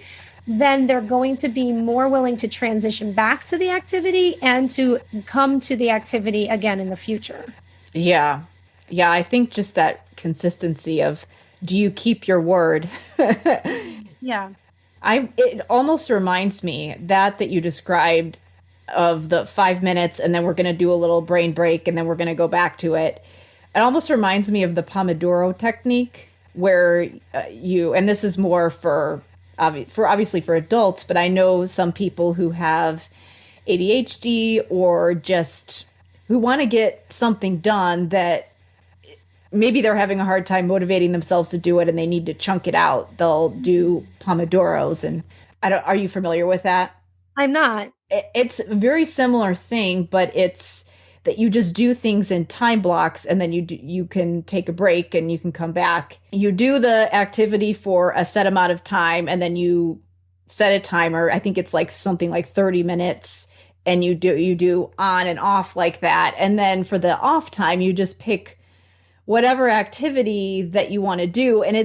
then they're going to be more willing to transition back to the activity and to come to the activity again in the future. Yeah. Yeah. I think just that consistency of, do you keep your word? Yeah. It almost reminds me that you described of the 5 minutes and then we're going to do a little brain break and then we're going to go back to it. It almost reminds me of the Pomodoro technique where and this is more for obviously for adults, but I know some people who have ADHD or just who want to get something done that maybe they're having a hard time motivating themselves to do it and they need to chunk it out. They'll do Pomodoros. And are you familiar with that? I'm not. It's a very similar thing, but it's that you just do things in time blocks and then you can take a break and you can come back. You do the activity for a set amount of time and then you set a timer. I think it's like something like 30 minutes, and you do on and off like that. And then for the off time, you just pick whatever activity that you want to do. And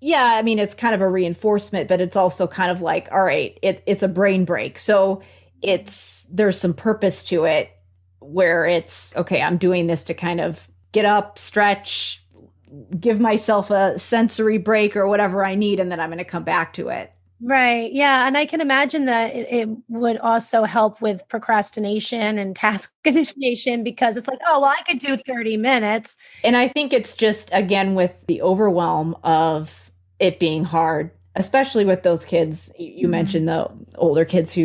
yeah, I mean, it's kind of a reinforcement, but it's also kind of like, all right, it's a brain break. So there's some purpose to it where it's, okay, I'm doing this to kind of get up, stretch, give myself a sensory break or whatever I need. And then I'm going to come back to it. Right. Yeah. And I can imagine that it would also help with procrastination and task initiation, because it's like, oh, well, I could do 30 minutes. And I think it's just, again, with the overwhelm of it being hard, especially with those kids. You Mhm. mentioned the older kids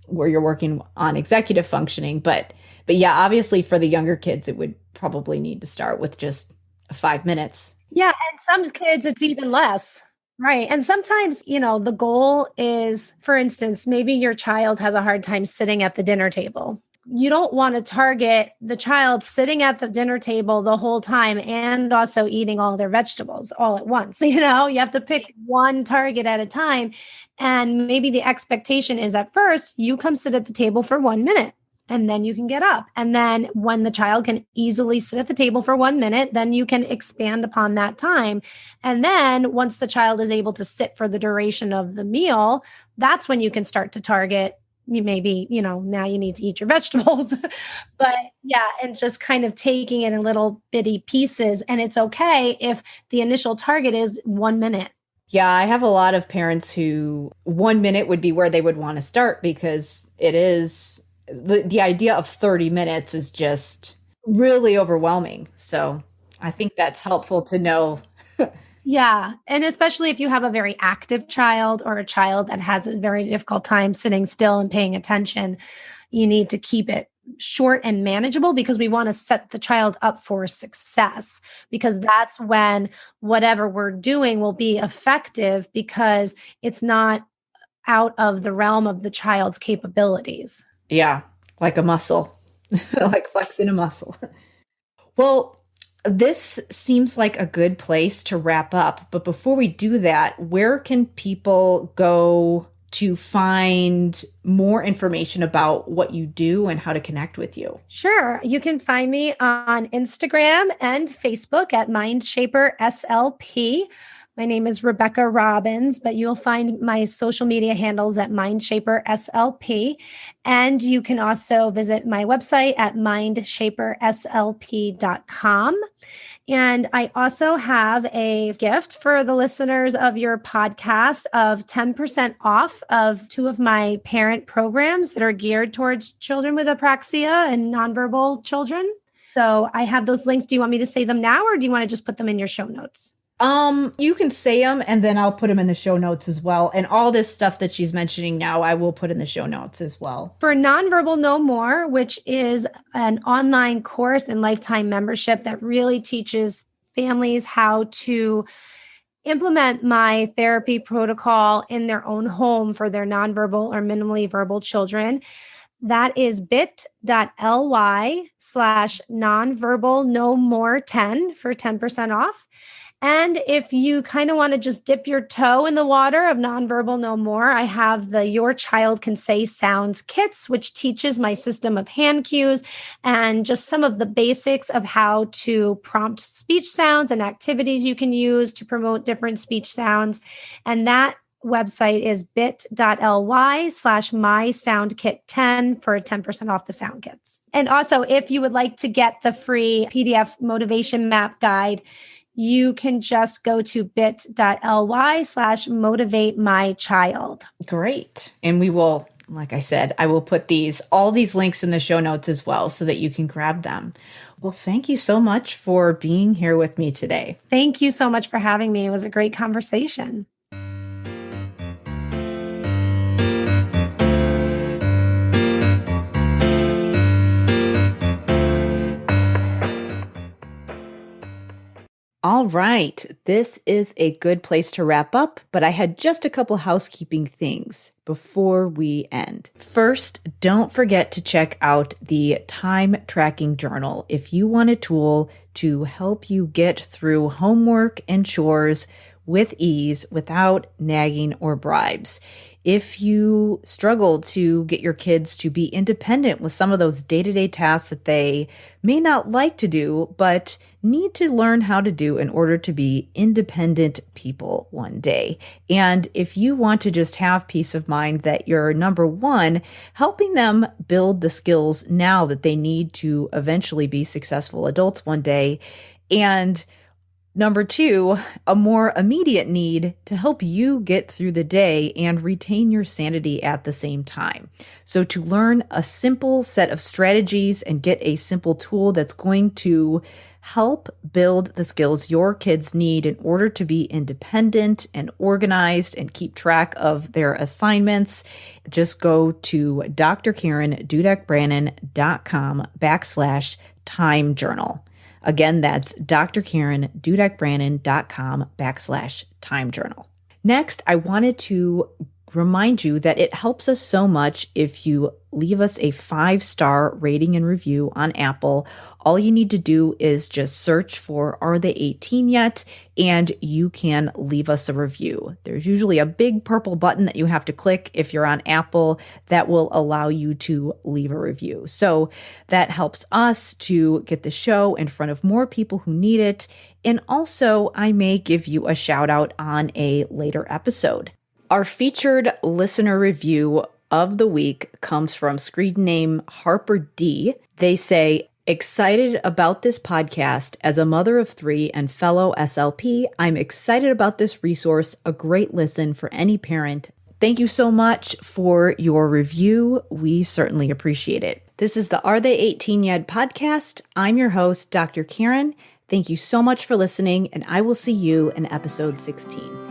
where you're working on executive functioning, but yeah, obviously for the younger kids, it would probably need to start with just 5 minutes. Yeah. And some kids, it's even less. Right. And sometimes, the goal is, for instance, maybe your child has a hard time sitting at the dinner table. you don't want to target the child sitting at the dinner table the whole time and also eating all their vegetables all at once. You have to pick one target at a time. And maybe the expectation is at first you come sit at the table for 1 minute and then you can get up. And then when the child can easily sit at the table for 1 minute, then you can expand upon that time. And then once the child is able to sit for the duration of the meal, that's when you can start to target. You maybe, now you need to eat your vegetables, but yeah, and just kind of taking it in little bitty pieces. And it's okay if the initial target is 1 minute. Yeah, I have a lot of parents who 1 minute would be where they would want to start, because it is the idea of 30 minutes is just really overwhelming. So I think that's helpful to know. Yeah. And especially if you have a very active child or a child that has a very difficult time sitting still and paying attention, you need to keep it short and manageable, because we want to set the child up for success, because that's when whatever we're doing will be effective, because it's not out of the realm of the child's capabilities. Yeah, like a muscle, like flexing a muscle. Well, this seems like a good place to wrap up. But before we do that, where can people go to find more information about what you do and how to connect with you? Sure. You can find me on Instagram and Facebook at MindShaper SLP. My name is Rebecca Robbins, but you'll find my social media handles at MindShaper SLP. And you can also visit my website at mindshaperslp.com. And I also have a gift for the listeners of your podcast of 10% off of 2 of my parent programs that are geared towards children with apraxia and nonverbal children. So I have those links. Do you want me to say them now, or do you want to just put them in your show notes? You can say them and then I'll put them in the show notes as well. And all this stuff that she's mentioning now, I will put in the show notes as well. For Nonverbal No More, which is an online course and lifetime membership that really teaches families how to implement my therapy protocol in their own home for their nonverbal or minimally verbal children. That is bit.ly/nonverbal no more 10 for 10% off. And if you kind of want to just dip your toe in the water of Nonverbal No More, I have the Your Child Can Say Sounds kits, which teaches my system of hand cues and just some of the basics of how to prompt speech sounds and activities you can use to promote different speech sounds. And that website is bit.ly/mysoundkit10 for 10% off the sound kits. And also, if you would like to get the free PDF motivation map guide, you can just go to bit.ly/motivate-my-child. Great. And we will, like I said, I will put all these links in the show notes as well so that you can grab them. Well, thank you so much for being here with me today. Thank you so much for having me. It was a great conversation. All right, this is a good place to wrap up, but I had just a couple housekeeping things before we end. First, don't forget to check out the time tracking journal if you want a tool to help you get through homework and chores with ease without nagging or bribes. If you struggle to get your kids to be independent with some of those day-to-day tasks that they may not like to do, but need to learn how to do in order to be independent people one day. And if you want to just have peace of mind that you're, number one, helping them build the skills now that they need to eventually be successful adults one day, and number two, a more immediate need to help you get through the day and retain your sanity at the same time. So to learn a simple set of strategies and get a simple tool that's going to help build the skills your kids need in order to be independent and organized and keep track of their assignments, just go to drkarendudek-brannan.com/time journal. Again, that's drkarendudek-brannan.com/time journal. Next, I wanted to remind you that it helps us so much if you leave us a 5-star rating and review on Apple. All you need to do is just search for Are They 18 Yet? And you can leave us a review. There's usually a big purple button that you have to click if you're on Apple that will allow you to leave a review. So that helps us to get the show in front of more people who need it. And also, I may give you a shout out on a later episode. Our featured listener review of the week comes from screen name Harper D. They say, excited about this podcast. As a mother of 3 and fellow SLP, I'm excited about this resource, a great listen for any parent. Thank you so much for your review. We certainly appreciate it. This is the Are They 18 Yet podcast. I'm your host, Dr. Karen. Thank you so much for listening, and I will see you in episode 16.